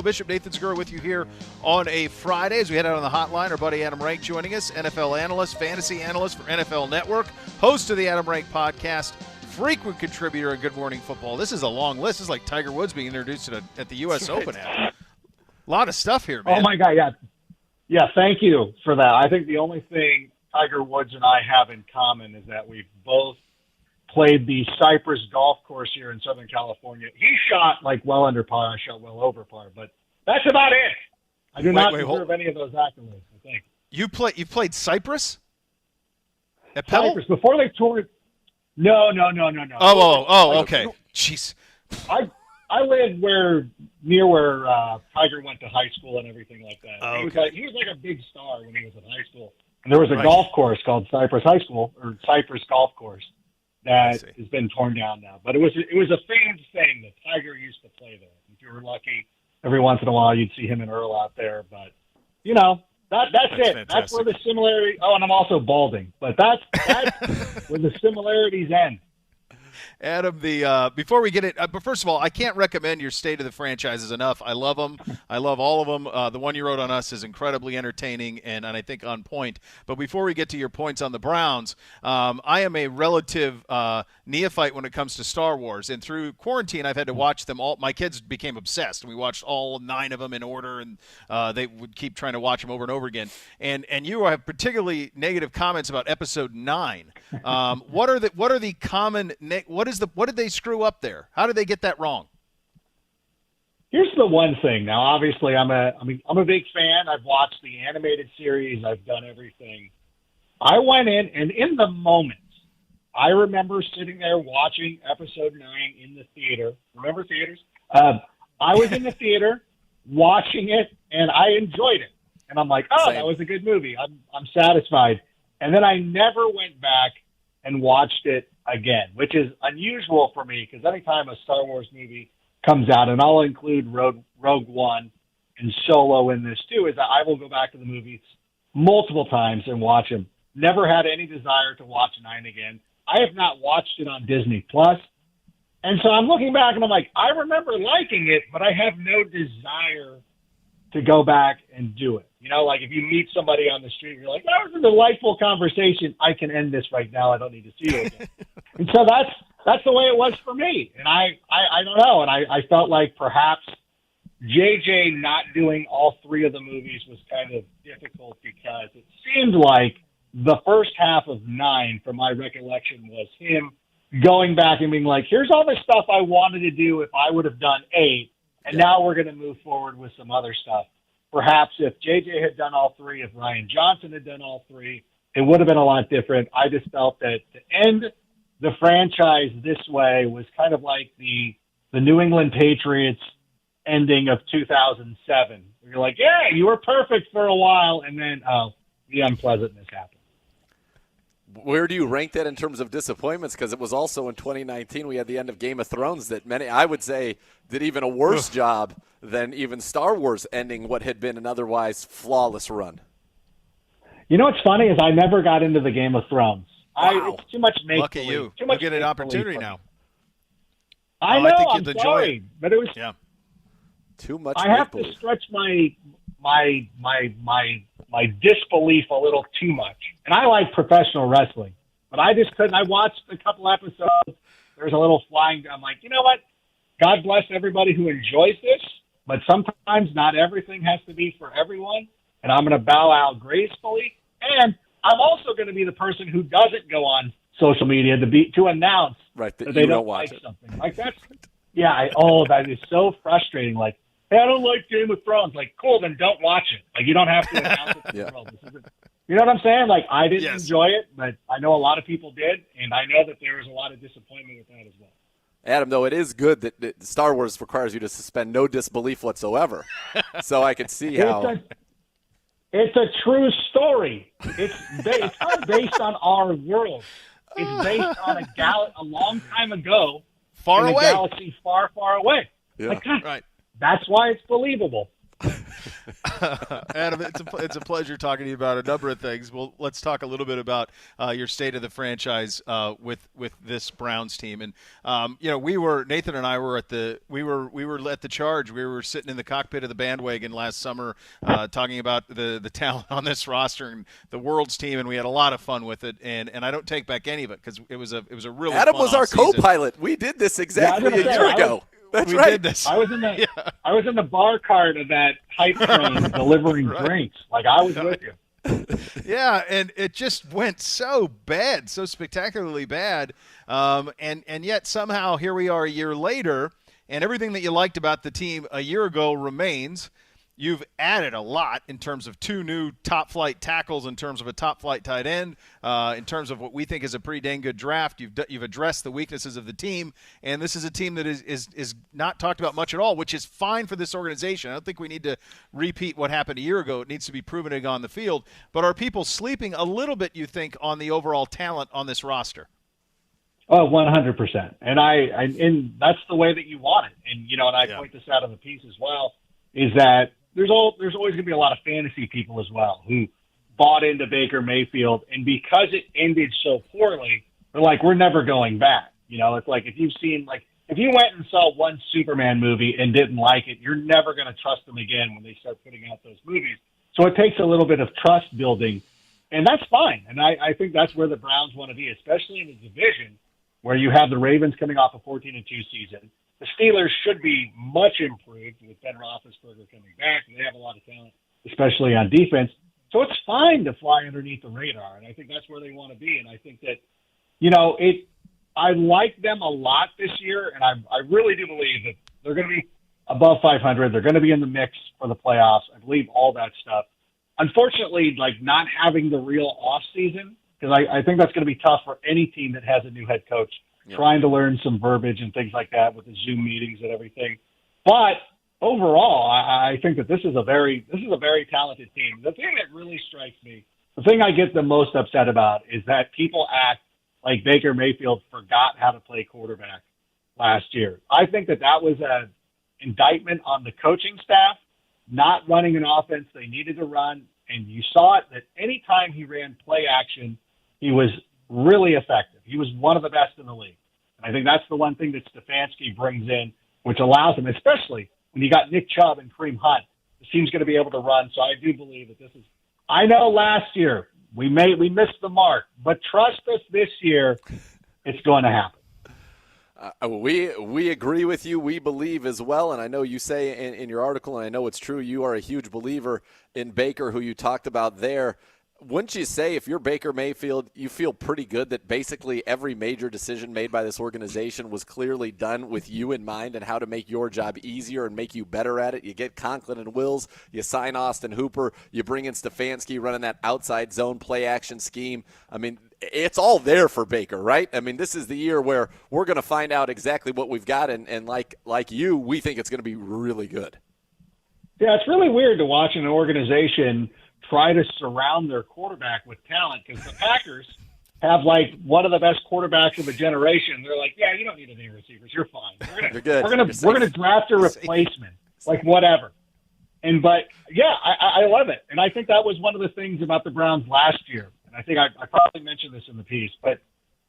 Bishop Nathan Skura with you here on a Friday as we head out on the hotline. Our buddy Adam Rank joining us, NFL analyst, fantasy analyst for NFL Network, host of the Adam Rank podcast, frequent contributor in Good Morning Football. This is a long list. This is like Tiger Woods being introduced at the U.S. Open. Adam. A lot of stuff here, man. Oh, my God, yeah. Yeah, thank you for that. I think the only thing Tiger Woods and I have in common is that we've both played the Cypress golf course here in Southern California. He shot well under par. I shot well over par, but that's about it. I do not deserve any of those accolades, I think. You played Cypress? At Pebble? Cypress, before they toured. No. Oh, okay. Jeez. I lived near where Tiger went to high school and everything like that. Oh, he was like a big star when he was in high school. And there was a golf course called Cypress High School, or Cypress Golf Course, that has been torn down now. But it was a famed thing that Tiger used to play there. If you were lucky, every once in a while you'd see him and Earl out there. But, that's it. Fantastic. That's where the similarity – oh, and I'm also balding. But that's where the similarities end. Adam, before we get it, but first of all, I can't recommend your State of the Franchises enough. I love them. I love all of them. The one you wrote on us is incredibly entertaining and I think on point. But before we get to your points on the Browns, I am a relative neophyte when it comes to Star Wars. And through quarantine, I've had to watch them all. My kids became obsessed, and we watched all 9 of them in order, and they would keep trying to watch them over and over again. And you have particularly negative comments about Episode 9. What are the common what did they screw up there? How did they get that wrong? Here's the one thing. Now, obviously, I'm a big fan. I've watched the animated series. I've done everything. I went in, and in the moment, I remember sitting there watching Episode 9 in the theater. Remember theaters? I was in the theater watching it, and I enjoyed it. And I'm like, oh, that was a good movie. I'm satisfied. And then I never went back and watched it again, which is unusual for me because anytime a Star Wars movie comes out, and I'll include Rogue One and Solo in this too, is that I will go back to the movies multiple times and watch them. Never had any desire to watch 9 again. I have not watched it on Disney Plus. And so I'm looking back and I'm like, I remember liking it, but I have no desire to go back and do it. If you meet somebody on the street, you're like, that was a delightful conversation. I can end this right now. I don't need to see you again. And so that's the way it was for me. And I don't know. And I felt like perhaps JJ not doing all 3 of the movies was kind of difficult because it seemed like the first half of 9, from my recollection, was him going back and being like, here's all the stuff I wanted to do if I would have done 8. And now we're going to move forward with some other stuff. Perhaps if JJ had done all 3, if Ryan Johnson had done all 3, it would have been a lot different. I just felt that to end the franchise this way was kind of like the New England Patriots ending of 2007. You're like, yeah, you were perfect for a while, and then, the unpleasantness happened. Where do you rank that in terms of disappointments? Because it was also in 2019 we had the end of Game of Thrones that many, I would say, did even a worse job than even Star Wars ending what had been an otherwise flawless run. You know what's funny is I never got into the Game of Thrones. Wow. It's too much make-believe. Lucky you. Too much you get an opportunity now. I know, I think I'm sorry. But it was too much I have to stretch my disbelief a little too much. And I like professional wrestling, but I just couldn't. I watched a couple episodes. There's a little flying. I'm like, you know what? God bless everybody who enjoys this, but sometimes not everything has to be for everyone. And I'm going to bow out gracefully. And I'm also going to be the person who doesn't go on social media to announce that they don't like something. Like that's, that is so frustrating. Like, hey, I don't like Game of Thrones. Like, cool, then don't watch it. Like, you don't have to announce it to the world. You know what I'm saying? Like, I didn't enjoy it, but I know a lot of people did, and I know that there was a lot of disappointment with that as well. Adam, though, it is good that Star Wars requires you to suspend no disbelief whatsoever. So I could see how. It's a true story. It's not based on our world. It's based on a long time ago. Far away. A galaxy far, far away. Yeah. Like, that's why it's believable. Adam, it's a pleasure talking to you about a number of things. Well, let's talk a little bit about your state of the franchise with this Browns team. And Nathan and I were at the charge. We were sitting in the cockpit of the bandwagon last summer, talking about the talent on this roster and the world's team, and we had a lot of fun with it. And I don't take back any of it because it was a really Adam fun was our off-season. co-pilot. We did this exactly a year ago. That's we right. did this. I was in the bar cart of that hype train delivering drinks. Like I was with you. Yeah, and it just went so bad, so spectacularly bad, and yet somehow here we are a year later, and everything that you liked about the team a year ago remains. You've added a lot in terms of 2 new top-flight tackles, in terms of a top-flight tight end, in terms of what we think is a pretty dang good draft. You've addressed the weaknesses of the team, and this is a team that is not talked about much at all, which is fine for this organization. I don't think we need to repeat what happened a year ago. It needs to be proven on the field. But are people sleeping a little bit, you think, on the overall talent on this roster? Oh, 100%. And that's the way that you want it. And, I point this out in the piece as well, is that there's always going to be a lot of fantasy people as well who bought into Baker Mayfield, and because it ended so poorly, they're like, we're never going back. It's like if you went and saw one Superman movie and didn't like it, you're never going to trust them again when they start putting out those movies. So it takes a little bit of trust building, and that's fine. And I think that's where the Browns want to be, especially in a division where you have the Ravens coming off a 14-2 season. The Steelers should be much improved with Ben Roethlisberger coming back. They have a lot of talent, especially on defense. So it's fine to fly underneath the radar, and I think that's where they want to be. And I think that, I like them a lot this year, and I really do believe that they're going to be above 500. They're going to be in the mix for the playoffs. I believe all that stuff. Unfortunately, not having the real off season, because I think that's going to be tough for any team that has a new head coach. Yep. Trying to learn some verbiage and things like that with the Zoom meetings and everything. But overall, I think that this is a very talented team. The thing that really strikes me, the thing I get the most upset about is that people act like Baker Mayfield forgot how to play quarterback last year. I think that was an indictment on the coaching staff, not running an offense they needed to run. And you saw it that any time he ran play action, he was really effective. He was one of the best in the league. And I think that's the one thing that Stefanski brings in, which allows him, especially when you got Nick Chubb and Kareem Hunt, the team's going to be able to run. So I do believe that this is – I know last year we missed the mark, but trust us this year, it's going to happen. We agree with you. We believe as well, and I know you say in your article, and I know it's true, you are a huge believer in Baker, who you talked about there. Wouldn't you say if you're Baker Mayfield, you feel pretty good that basically every major decision made by this organization was clearly done with you in mind and how to make your job easier and make you better at it? You get Conklin and Wills, you sign Austin Hooper, you bring in Stefanski running that outside zone play action scheme. I mean, it's all there for Baker, right? I mean, this is the year where we're going to find out exactly what we've got, and like you, we think it's going to be really good. Yeah, it's really weird to watch an organization try to surround their quarterback with talent, because the Packers have one of the best quarterbacks of a generation. They're like, yeah, you don't need any receivers. You're fine. We're gonna draft a replacement, whatever. But yeah, I love it, and I think that was one of the things about the Browns last year. And I think I probably mentioned this in the piece, but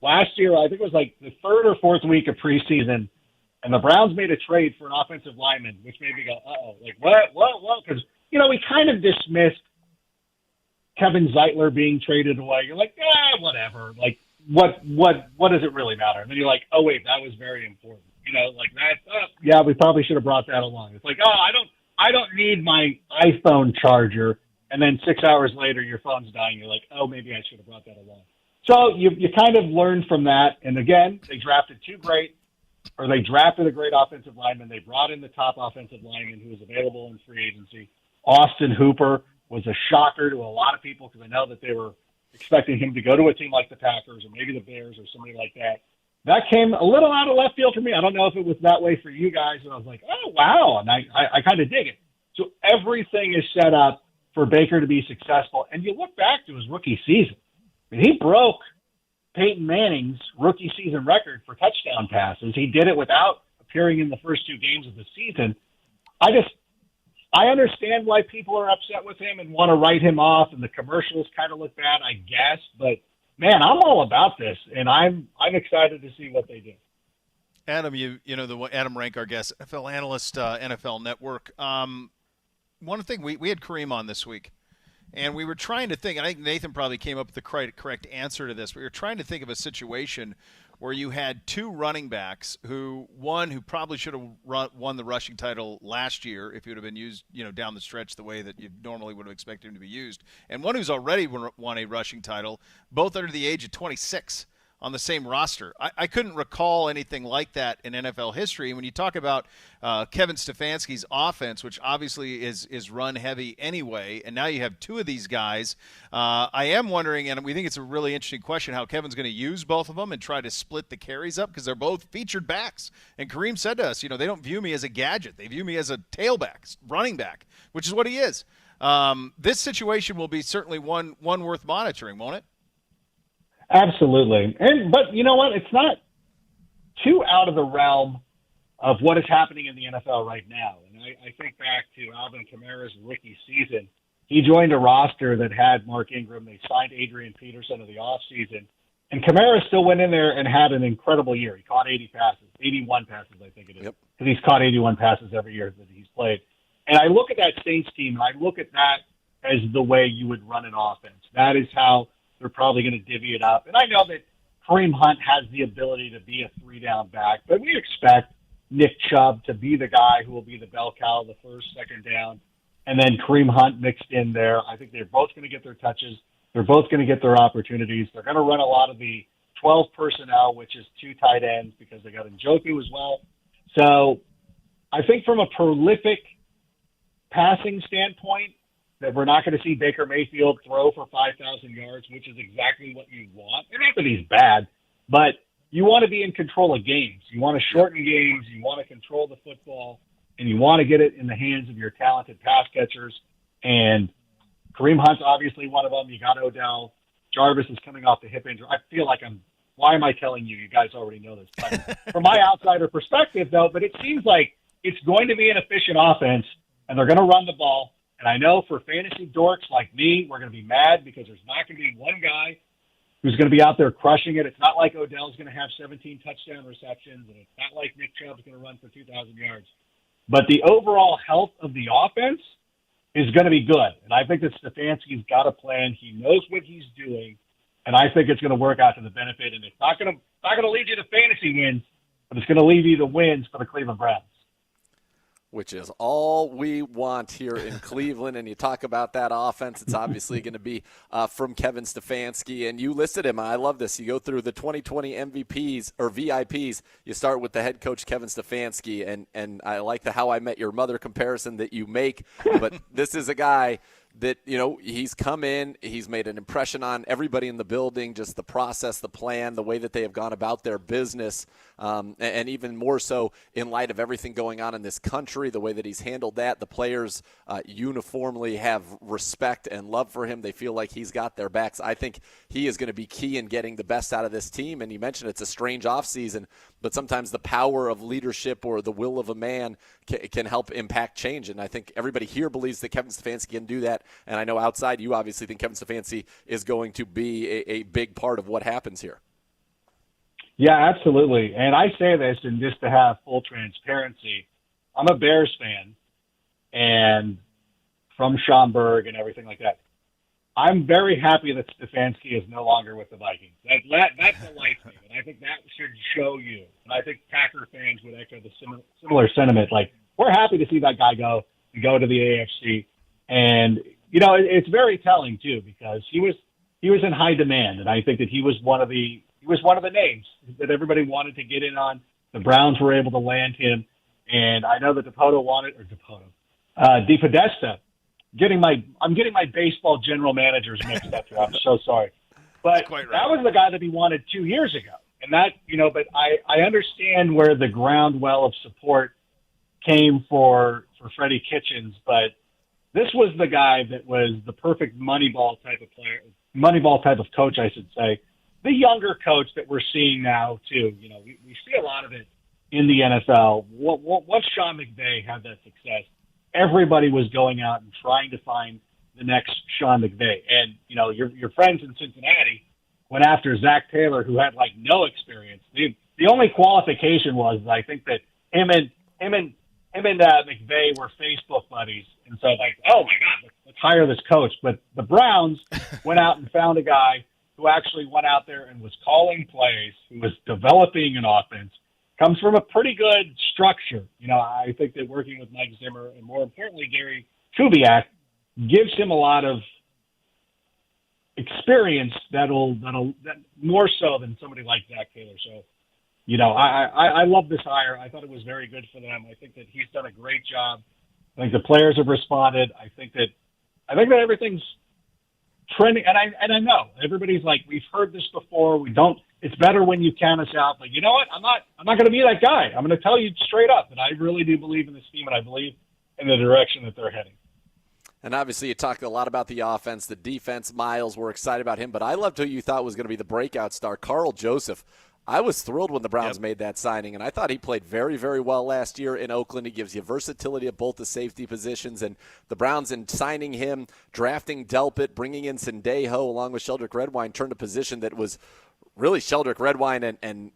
last year I think it was the third or fourth week of preseason, and the Browns made a trade for an offensive lineman, which made me go, uh-oh, what? Because we kind of dismissed Kevin Zeitler being traded away. You're like, whatever. What does it really matter? And then you're like, oh wait, that was very important. Yeah, we probably should have brought that along. It's like, I don't need my iPhone charger. And then 6 hours later, your phone's dying. You're like, oh, maybe I should have brought that along. So you kind of learn from that. And again, they drafted they drafted a great offensive lineman. They brought in the top offensive lineman who was available in free agency. Austin Hooper was a shocker to a lot of people, because I know that they were expecting him to go to a team like the Packers or maybe the Bears or somebody like that. That came a little out of left field for me. I don't know if it was that way for you guys. And I was like, oh, wow. And I kind of dig it. So everything is set up for Baker to be successful. And you look back to his rookie season. I mean, he broke Peyton Manning's rookie season record for touchdown passes. He did it without appearing in the first 2 games of the season. I understand why people are upset with him and want to write him off, and the commercials kind of look bad, I guess. But, man, I'm all about this, and I'm excited to see what they do. Adam, Adam Rank, our guest, NFL analyst, NFL Network. One thing, we had Kareem on this week, and we were trying to think, and I think Nathan probably came up with the correct answer to this. We were trying to think of a situation where you had two running backs who probably should have won the rushing title last year if he would have been used, down the stretch the way that you normally would have expected him to be used, and one who's already won a rushing title, both under the age of 26 on the same roster. I couldn't recall anything like that in NFL history. And when you talk about Kevin Stefanski's offense, which obviously is run heavy anyway, and now you have two of these guys, I am wondering, and we think it's a really interesting question, how Kevin's going to use both of them and try to split the carries up, because they're both featured backs. And Kareem said to us, they don't view me as a gadget. They view me as a tailback, running back, which is what he is. This situation will be certainly one worth monitoring, won't it? Absolutely. But you know what? It's not too out of the realm of what is happening in the NFL right now. And I think back to Alvin Kamara's rookie season. He joined a roster that had Mark Ingram. They signed Adrian Peterson in the offseason. And Kamara still went in there and had an incredible year. He caught 81 passes, I think it is. Because he's caught 81 passes every year that he's played. And I look at that Saints team, and I look at that as the way you would run an offense. That is how they're probably going to divvy it up. And I know that Kareem Hunt has the ability to be a three-down back, but we expect Nick Chubb to be the guy who will be the bell cow the first, second down, and then Kareem Hunt mixed in there. I think they're both going to get their touches. They're both going to get their opportunities. They're going to run a lot of the 12 personnel, which is two tight ends, because they got Njoku as well. So I think from a prolific passing standpoint, that we're not going to see Baker Mayfield throw for 5,000 yards, which is exactly what you want. And not that he's bad, but you want to be in control of games. You want to shorten games. You want to control the football, and you want to get it in the hands of your talented pass catchers. And Kareem Hunt's obviously one of them. You got Odell. Jarvis is coming off the hip injury. I feel like why am I telling you? You guys already know this. But from my outsider perspective, though, but it seems like it's going to be an efficient offense, and they're going to run the ball. And I know for fantasy dorks like me, we're going to be mad because there's not going to be one guy who's going to be out there crushing it. It's not like Odell's going to have 17 touchdown receptions, and it's not like Nick Chubb's going to run for 2,000 yards. But the overall health of the offense is going to be good. And I think that Stefanski's got a plan. He knows what he's doing, and I think it's going to work out to the benefit. And it's not going to lead you to fantasy wins, but it's going to lead you to wins for the Cleveland Browns. Which is all we want here in Cleveland. And you talk about that offense, it's obviously going to be from Kevin Stefanski. And you listed him. I love this. You go through the 2020 MVPs or VIPs. You start with the head coach, Kevin Stefanski. And I like the How I Met Your Mother comparison that you make. But this is a guy that, he's come in, he's made an impression on everybody in the building, just the process, the plan, the way that they have gone about their business, and even more so in light of everything going on in this country, the way that he's handled that. The players uniformly have respect and love for him. They feel like he's got their backs. I think he is going to be key in getting the best out of this team. And you mentioned it's a strange offseason, but sometimes the power of leadership or the will of a man can help impact change. And I think everybody here believes that Kevin Stefanski can do that. And I know outside you obviously think Kevin Stefanski is going to be a big part of what happens here. Yeah, absolutely. And I say this, and just to have full transparency, I'm a Bears fan, and from Schaumburg and everything like that. I'm very happy that Stefanski is no longer with the Vikings. That delights me, and I think that should show you. And I think Packer fans would echo the similar sentiment. Like, we're happy to see that guy go to the AFC. And, it's very telling, too, because he was in high demand, and I think that he was one of the names that everybody wanted to get in on. The Browns were able to land him, and I know that DePodesta. I'm getting my baseball general managers mixed up here. I'm so sorry. But right. That was the guy that he wanted 2 years ago. And that, but I understand where the ground-well of support came for Freddie Kitchens, but this was the guy that was the perfect Moneyball type of coach, I should say. The younger coach that we're seeing now, too. We see a lot of it in the NFL. Once Sean McVay had that success, everybody was going out and trying to find the next Sean McVay. And, your friends in Cincinnati went after Zach Taylor, who had like no experience. The only qualification was, I think, that him and McVay were Facebook buddies. And so like, oh my God, let's hire this coach. But the Browns went out and found a guy who actually went out there and was calling plays, who was developing an offense, comes from a pretty good structure. I think that working with Mike Zimmer and more importantly, Gary Kubiak gives him a lot of experience that more so than somebody like Zach Taylor. So, I love this hire. I thought it was very good for them. I think that he's done a great job. I think the players have responded. I think that everything's trending. And I know everybody's like, we've heard this before. It's better when you count us out, but you know what? I'm not going to be that guy. I'm going to tell you straight up that I really do believe in this team and I believe in the direction that they're heading. And obviously, you talked a lot about the offense, the defense. Miles, we're excited about him. But I loved who you thought was going to be the breakout star, Karl Joseph. I was thrilled when the Browns made that signing, and I thought he played very, very well last year in Oakland. He gives you versatility at both the safety positions. And the Browns, in signing him, drafting Delpit, bringing in Sendejo along with Sheldrick Redwine, turned a position that was really Sheldrick Redwine and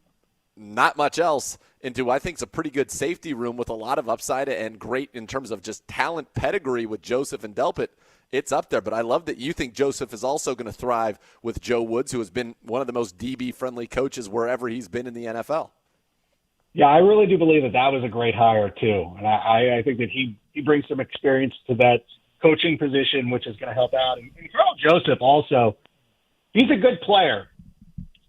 not much else into, I think, it's a pretty good safety room with a lot of upside and great in terms of just talent pedigree with Joseph and Delpit. It's up there, but I love that you think Joseph is also going to thrive with Joe Woods, who has been one of the most DB-friendly coaches wherever he's been in the NFL. Yeah, I really do believe that was a great hire, too. And I think that he brings some experience to that coaching position, which is going to help out. And Karl Joseph also, he's a good player.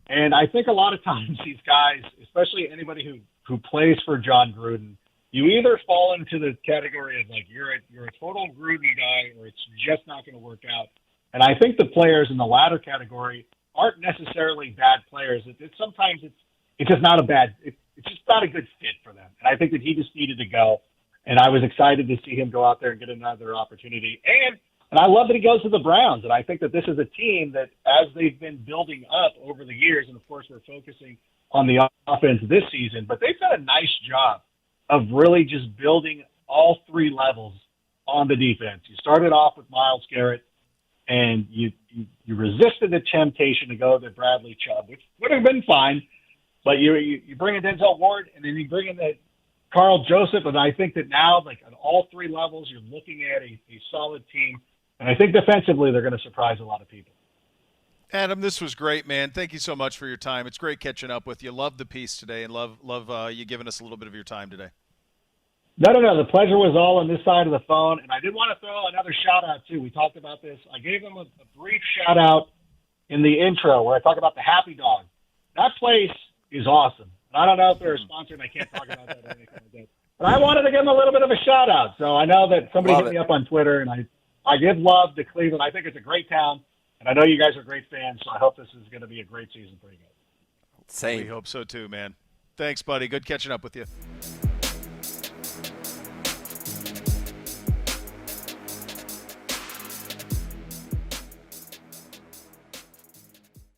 And I think a lot of times these guys, especially anybody who plays for John Gruden, you either fall into the category of like you're a total Gruden guy, or it's just not going to work out. And I think the players in the latter category aren't necessarily bad players. Sometimes it's just not it's just not a good fit for them. And I think that he just needed to go. And I was excited to see him go out there and get another opportunity. And I love that he goes to the Browns. And I think that this is a team that, as they've been building up over the years, and of course we're focusing on the offense this season, but they've done a nice job of really just building all three levels on the defense. You started off with Myles Garrett, and you resisted the temptation to go to Bradley Chubb, which would have been fine, but you bring in Denzel Ward, and then you bring in the Karl Joseph, and I think that now, like on all three levels, you're looking at a solid team, and I think defensively they're going to surprise a lot of people. Adam, this was great, man. Thank you so much for your time. It's great catching up with you. Love the piece today, and love you giving us a little bit of your time today. No. The pleasure was all on this side of the phone, and I did want to throw another shout-out, too. We talked about this. I gave them a brief shout-out in the intro where I talk about the Happy Dog. That place is awesome. And I don't know if they're a sponsor, and I can't talk about that or anything like that. But I wanted to give them a little bit of a shout-out. So I know that somebody hit me up on Twitter, and I give love to Cleveland. I think it's a great town, and I know you guys are great fans, so I hope this is going to be a great season for you guys. Same. We hope so, too, man. Thanks, buddy. Good catching up with you.